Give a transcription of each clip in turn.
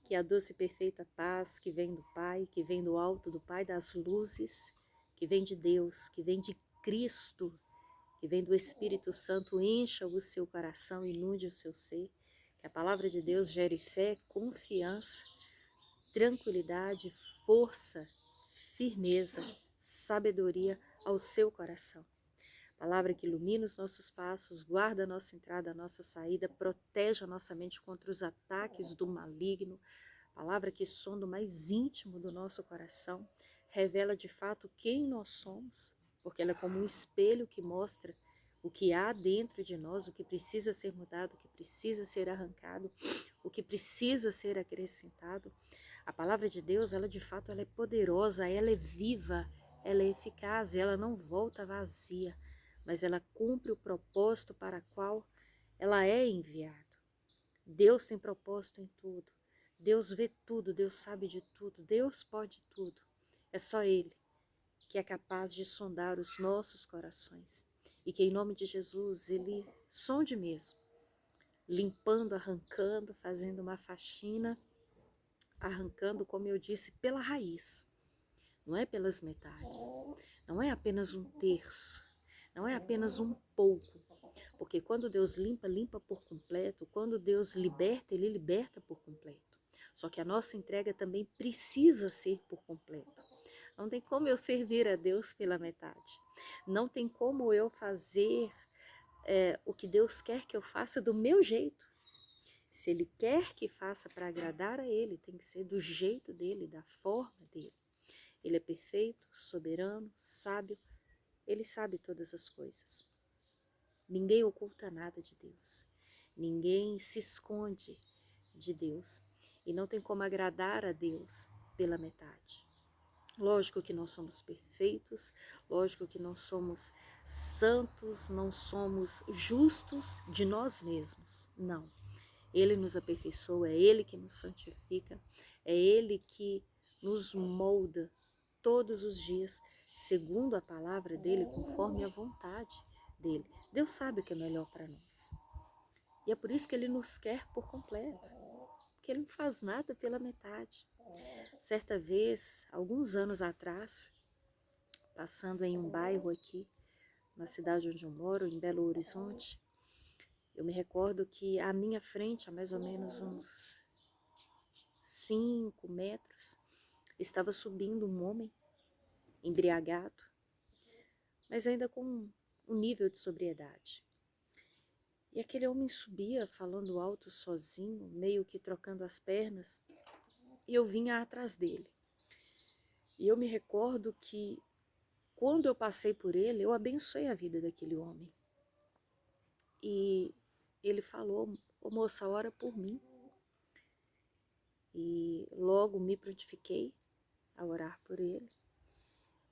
que a doce e perfeita paz que vem do Pai, que vem do alto do Pai das luzes, que vem de Deus, que vem de Cristo, que vem do Espírito Santo, encha o seu coração, inunde o seu ser, que a palavra de Deus gere fé, confiança, tranquilidade, força, firmeza, sabedoria ao seu coração. Palavra que ilumina os nossos passos, guarda a nossa entrada, a nossa saída, protege a nossa mente contra os ataques do maligno. Palavra que sonda o mais íntimo do nosso coração, revela de fato quem nós somos, porque ela é como um espelho que mostra o que há dentro de nós, o que precisa ser mudado, o que precisa ser arrancado, o que precisa ser acrescentado. A palavra de Deus, ela de fato ela é poderosa, ela é viva, ela é eficaz, ela não volta vazia, mas ela cumpre o propósito para o qual ela é enviada. Deus tem propósito em tudo. Deus vê tudo, Deus sabe de tudo, Deus pode tudo. É só Ele que é capaz de sondar os nossos corações. E que em nome de Jesus Ele sonde mesmo, limpando, arrancando, fazendo uma faxina, arrancando, como eu disse, pela raiz. Não é pelas metades, não é apenas um terço, não é apenas um pouco. Porque quando Deus limpa, limpa por completo. Quando Deus liberta, Ele liberta por completo. Só que a nossa entrega também precisa ser por completo. Não tem como eu servir a Deus pela metade. Não tem como eu fazer o que Deus quer que eu faça do meu jeito. Se Ele quer que faça para agradar a Ele, tem que ser do jeito dEle, da forma dEle. Ele é perfeito, soberano, sábio. Ele sabe todas as coisas. Ninguém oculta nada de Deus. Ninguém se esconde de Deus. E não tem como agradar a Deus pela metade. Lógico que não somos perfeitos, lógico que não somos santos, não somos justos de nós mesmos. Não. Ele nos aperfeiçoa, é Ele que nos santifica, é Ele que nos molda todos os dias, segundo a palavra dEle, conforme a vontade dEle. Deus sabe o que é melhor para nós. E é por isso que Ele nos quer por completo, porque Ele não faz nada pela metade. Certa vez, alguns anos atrás, passando em um bairro aqui, na cidade onde eu moro, em Belo Horizonte, eu me recordo que à minha frente, a mais ou menos uns 5 metros, estava subindo um homem embriagado, mas ainda com um nível de sobriedade. E aquele homem subia falando alto sozinho, meio que trocando as pernas, e eu vinha atrás dele. E eu me recordo que quando eu passei por ele, eu abençoei a vida daquele homem. E ele falou: "Ô moça, ora por mim." E logo me prontifiquei a orar por ele.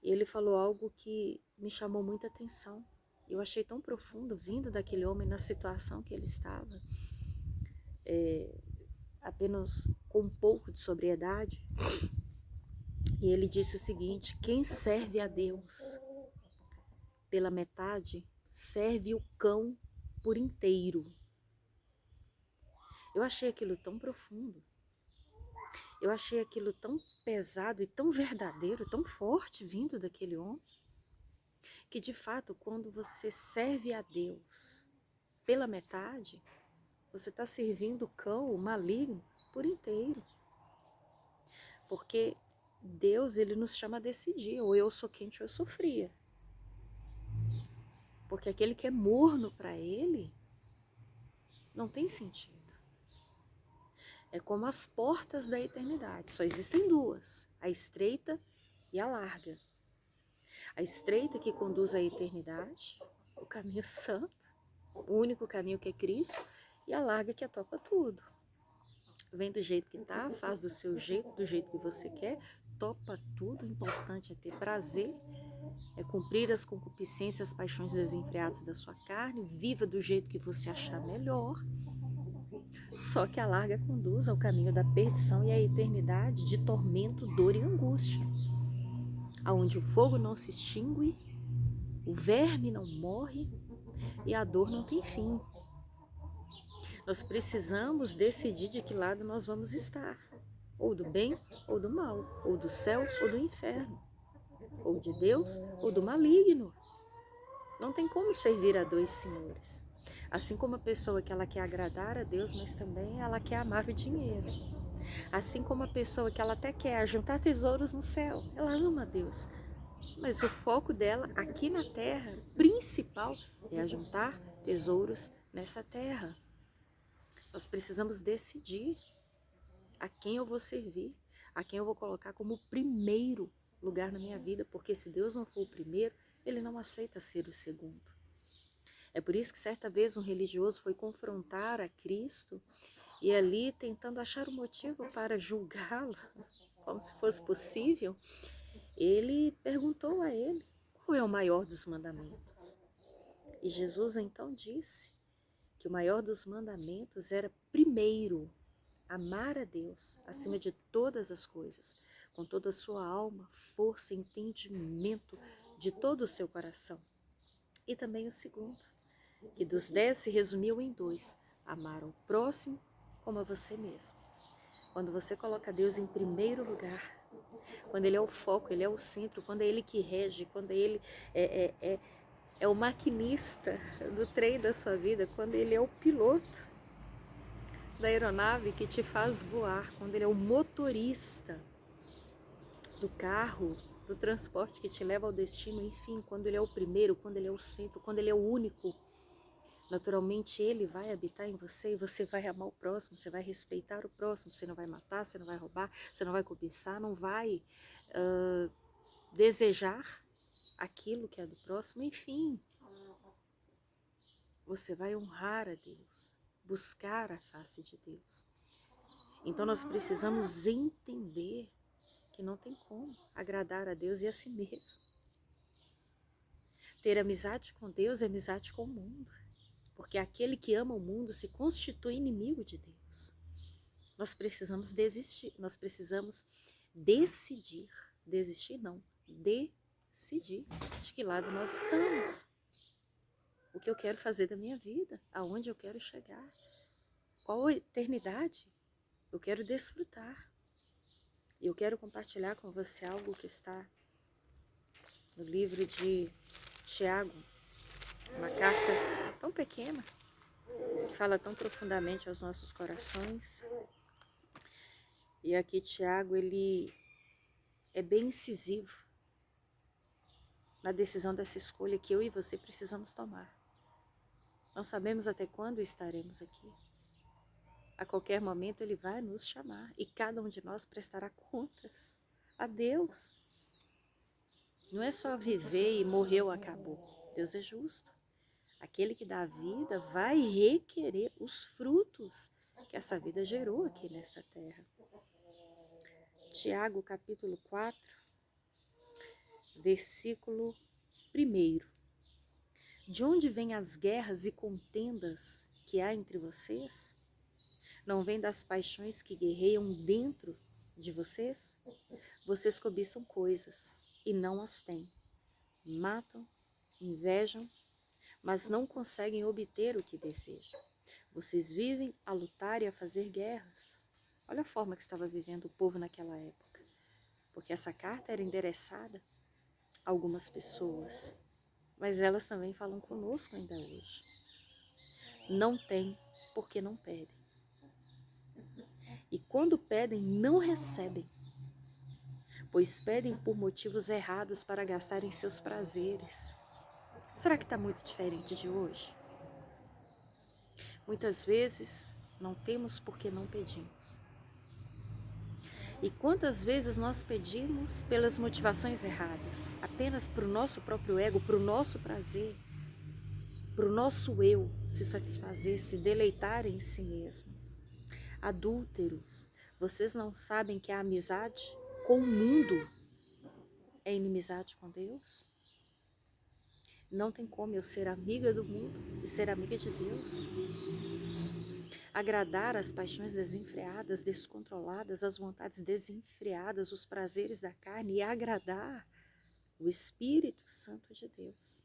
E ele falou algo que me chamou muita atenção. Eu achei tão profundo, vindo daquele homem na situação que ele estava, apenas com um pouco de sobriedade. E ele disse o seguinte: quem serve a Deus pela metade, serve o cão por inteiro. Eu achei aquilo tão profundo. Eu achei aquilo tão pesado e tão verdadeiro, tão forte vindo daquele homem, que de fato, quando você serve a Deus pela metade, você está servindo o cão, o maligno, por inteiro. Porque Deus, Ele nos chama a decidir, ou eu sou quente ou eu sou fria. Porque aquele que é morno para Ele, não tem sentido. É como as portas da eternidade, só existem duas, a estreita e a larga. A estreita que conduz à eternidade, o caminho santo, o único caminho que é Cristo, e a larga que topa tudo. Vem do jeito que tá, faz do seu jeito, do jeito que você quer, topa tudo. O importante é ter prazer, é cumprir as concupiscências, as paixões desenfreadas da sua carne, viva do jeito que você achar melhor. Só que a larga conduz ao caminho da perdição e à eternidade de tormento, dor e angústia, aonde o fogo não se extingue, o verme não morre e a dor não tem fim. Nós precisamos decidir de que lado nós vamos estar. ou do bem ou do mal, ou do céu ou do inferno, ou de Deus ou do maligno. Não tem como servir a dois senhores. Assim como a pessoa que ela quer agradar a Deus, mas também ela quer amar o dinheiro. Assim como a pessoa que ela até quer juntar tesouros no céu, ela ama a Deus. Mas o foco dela aqui na terra, principal, é ajuntar tesouros nessa terra. Nós precisamos decidir a quem eu vou servir, a quem eu vou colocar como primeiro lugar na minha vida, porque se Deus não for o primeiro, Ele não aceita ser o segundo. É por isso que certa vez um religioso foi confrontar a Cristo e ali tentando achar um motivo para julgá-lo, como se fosse possível, ele perguntou a ele qual é o maior dos mandamentos. E Jesus então disse que o maior dos mandamentos era primeiro amar a Deus acima de todas as coisas, com toda a sua alma, força, entendimento, de todo o seu coração. E também o segundo, que dos 10 se resumiu em 2, amar ao próximo como a você mesmo. Quando você coloca Deus em primeiro lugar, quando Ele é o foco, Ele é o centro, quando é Ele que rege, quando Ele é o maquinista do trem da sua vida, quando Ele é o piloto da aeronave que te faz voar, quando Ele é o motorista do carro, do transporte que te leva ao destino, enfim, quando Ele é o primeiro, quando Ele é o centro, quando Ele é o único, naturalmente Ele vai habitar em você e você vai amar o próximo, você vai respeitar o próximo, você não vai matar, você não vai roubar, você não vai cobiçar, não vai desejar aquilo que é do próximo, enfim. Você vai honrar a Deus, buscar a face de Deus. Então nós precisamos entender que não tem como agradar a Deus e a si mesmo. Ter amizade com Deus é amizade com o mundo, porque aquele que ama o mundo se constitui inimigo de Deus. Nós precisamos desistir, nós precisamos decidir, desistir não, decidir de que lado nós estamos. O que eu quero fazer da minha vida, aonde eu quero chegar, qual a eternidade eu quero desfrutar. E eu quero compartilhar com você algo que está no livro de Tiago, uma carta tão pequena, que fala tão profundamente aos nossos corações. E aqui Tiago, ele é bem incisivo na decisão dessa escolha que eu e você precisamos tomar. Não sabemos até quando estaremos aqui. A qualquer momento Ele vai nos chamar e cada um de nós prestará contas a Deus. Não é só viver e morreu, acabou. Deus é justo. Aquele que dá vida vai requerer os frutos que essa vida gerou aqui nessa terra. Tiago capítulo 4, versículo 1. De onde vêm as guerras e contendas que há entre vocês? Não vem das paixões que guerreiam dentro de vocês? Vocês cobiçam coisas e não as têm. Matam, invejam, mas não conseguem obter o que desejam. Vocês vivem a lutar e a fazer guerras. Olha a forma que estava vivendo o povo naquela época. Porque essa carta era endereçada a algumas pessoas, mas elas também falam conosco ainda hoje. Não têm porque não pedem. E quando pedem, não recebem, pois pedem por motivos errados para gastarem seus prazeres. Será que está muito diferente de hoje? Muitas vezes não temos porque não pedimos. E quantas vezes nós pedimos pelas motivações erradas, apenas para o nosso próprio ego, para o nosso prazer, para o nosso eu se satisfazer, se deleitar em si mesmo. Adúlteros, vocês não sabem que a amizade com o mundo é inimizade com Deus? Não tem como eu ser amiga do mundo e ser amiga de Deus. Agradar as paixões desenfreadas, descontroladas, as vontades desenfreadas, os prazeres da carne e agradar o Espírito Santo de Deus.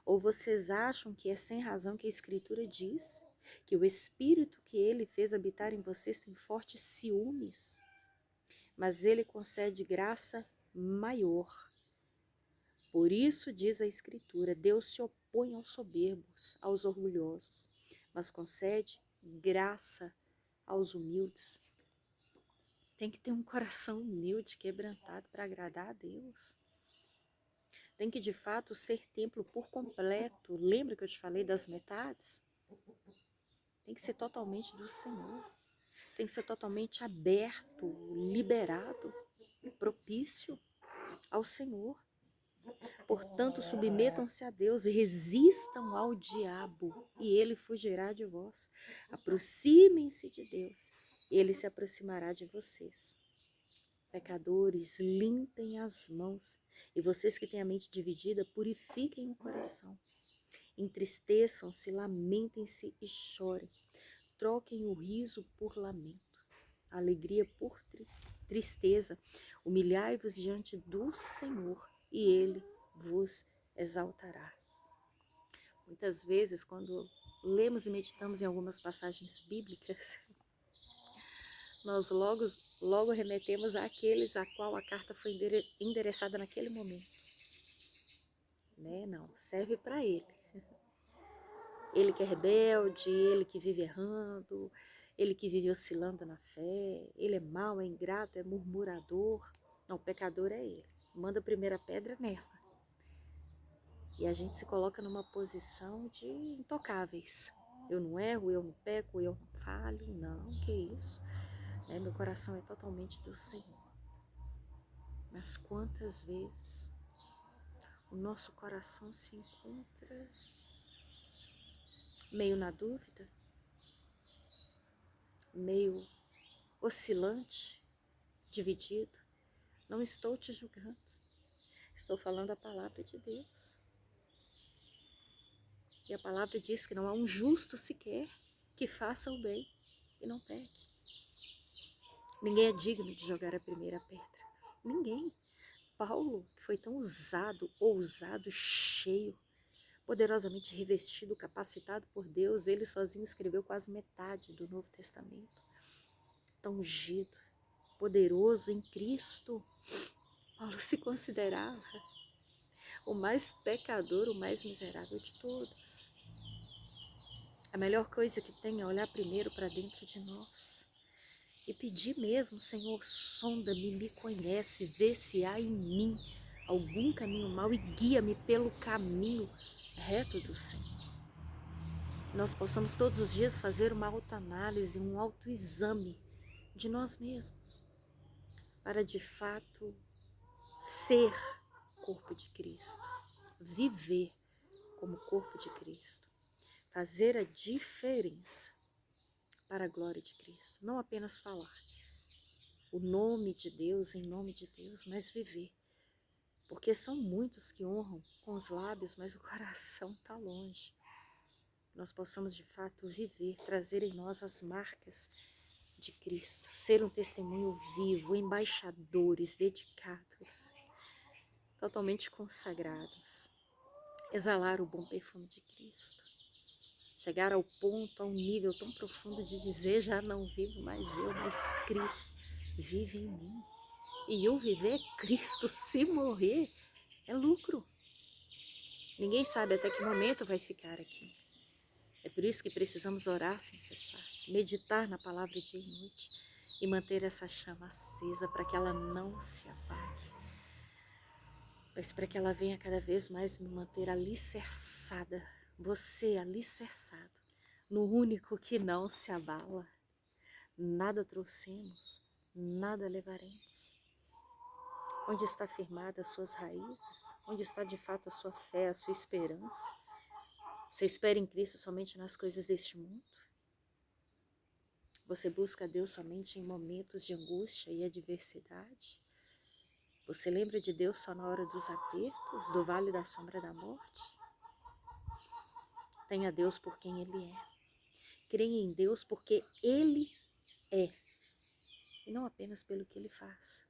Ou vocês acham que é sem razão que a Escritura diz que o Espírito que Ele fez habitar em vocês tem fortes ciúmes? mas Ele concede graça maior. Por isso diz a Escritura, Deus se opõe aos soberbos, aos orgulhosos, mas concede graça aos humildes. Tem que ter um coração humilde, quebrantado para agradar a Deus. Tem que de fato ser templo por completo. Lembra que eu te falei das metades? Tem que ser totalmente do Senhor. Tem que ser totalmente aberto, liberado, propício ao Senhor. Portanto, submetam-se a Deus e resistam ao diabo, e ele fugirá de vós. Aproximem-se de Deus, e ele se aproximará de vocês. Pecadores, limpem as mãos, e vocês que têm a mente dividida, purifiquem o coração. Entristeçam-se, lamentem-se e chorem. Troquem o riso por lamento, a alegria por tristeza. Humilhai-vos diante do Senhor, e Ele vos exaltará. Muitas vezes, quando lemos e meditamos em algumas passagens bíblicas, nós logo remetemos àqueles a qual a carta foi endereçada naquele momento. Né? Não, serve para ele. Ele que é rebelde, ele que vive errando, ele que vive oscilando na fé, ele é mau, é ingrato, é murmurador. Não, o pecador é ele. Manda a primeira pedra nela. E a gente se coloca numa posição de intocáveis. Eu não erro, eu não peco, eu não falho. Não, que isso. Meu coração é totalmente do Senhor. Mas quantas vezes o nosso coração se encontra meio na dúvida, meio oscilante, dividido. Não estou te julgando. Estou falando a palavra de Deus. E a palavra diz que não há um justo sequer que faça o bem e não peque. Ninguém é digno de jogar a primeira pedra. Ninguém. Paulo, que foi tão usado, ousado, cheio, poderosamente revestido, capacitado por Deus, ele sozinho escreveu quase metade do Novo Testamento. Tão ungido, poderoso em Cristo. Paulo se considerava o mais pecador, o mais miserável de todos. A melhor coisa que tem é olhar primeiro para dentro de nós e pedir mesmo, Senhor, sonda-me, me conhece, vê se há em mim algum caminho mau e guia-me pelo caminho reto do Senhor. Nós possamos todos os dias fazer uma autoanálise, um autoexame de nós mesmos, para de fato ser corpo de Cristo, viver como corpo de Cristo, fazer a diferença para a glória de Cristo, não apenas falar o nome de Deus em nome de Deus, mas viver, porque são muitos que honram com os lábios, mas o coração está longe. Nós possamos de fato viver, trazer em nós as marcas de Cristo, ser um testemunho vivo, embaixadores dedicados, totalmente consagrados, exalar o bom perfume de Cristo, chegar ao ponto, a um nível tão profundo de dizer, já não vivo mais eu, mas Cristo vive em mim. E eu viver é Cristo, se morrer é lucro. Ninguém sabe até que momento vai ficar aqui. É por isso que precisamos orar sem cessar, meditar na palavra dia e noite e manter essa chama acesa para que ela não se apague, mas para que ela venha cada vez mais me manter alicerçada, você alicerçado, no único que não se abala. Nada trouxemos, nada levaremos. Onde está firmada as suas raízes? Onde está de fato a sua fé, a sua esperança? Você espera em Cristo somente nas coisas deste mundo? Você busca a Deus somente em momentos de angústia e adversidade? Você lembra de Deus só na hora dos apertos, do vale da sombra da morte? Tenha Deus por quem Ele é. Creia em Deus porque Ele é, e não apenas pelo que Ele faz.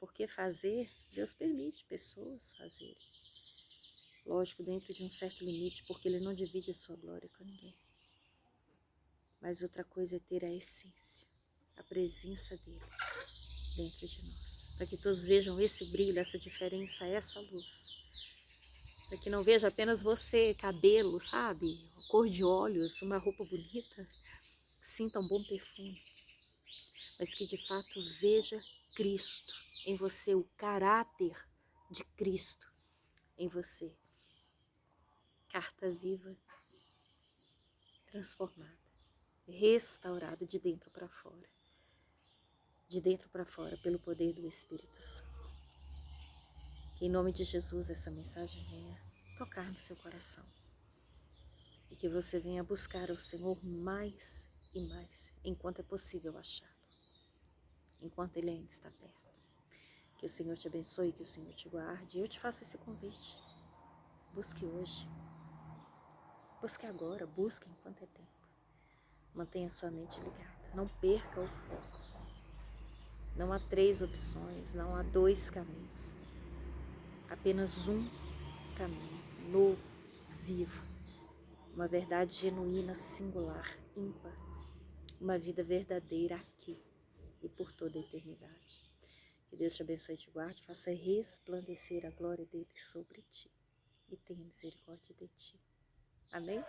Porque fazer, Deus permite pessoas fazerem. Lógico, dentro de um certo limite, porque Ele não divide a sua glória com ninguém. Mas outra coisa é ter a essência, a presença dEle. dentro de nós, para que todos vejam esse brilho, essa diferença, essa luz. Para que não veja apenas você, cabelo, sabe? Cor de olhos, uma roupa bonita, sinta um bom perfume. Mas que de fato veja Cristo em você, o caráter de Cristo em você. Carta viva, transformada, restaurada de dentro para fora. De dentro para fora, pelo poder do Espírito Santo. Que em nome de Jesus essa mensagem venha tocar no seu coração. E que você venha buscar o Senhor mais e mais, enquanto é possível achá-lo. Enquanto Ele ainda está perto. Que o Senhor te abençoe, que o Senhor te guarde. E eu te faço esse convite. Busque hoje. Busque agora, busque enquanto é tempo. Mantenha sua mente ligada. Não perca o foco. Não há 3 opções, não há 2 caminhos. Apenas um caminho, novo, vivo. Uma verdade genuína, singular, ímpar. Uma vida verdadeira aqui e por toda a eternidade. Que Deus te abençoe e te guarde, faça resplandecer a glória dele sobre ti e tenha misericórdia de ti. Amém?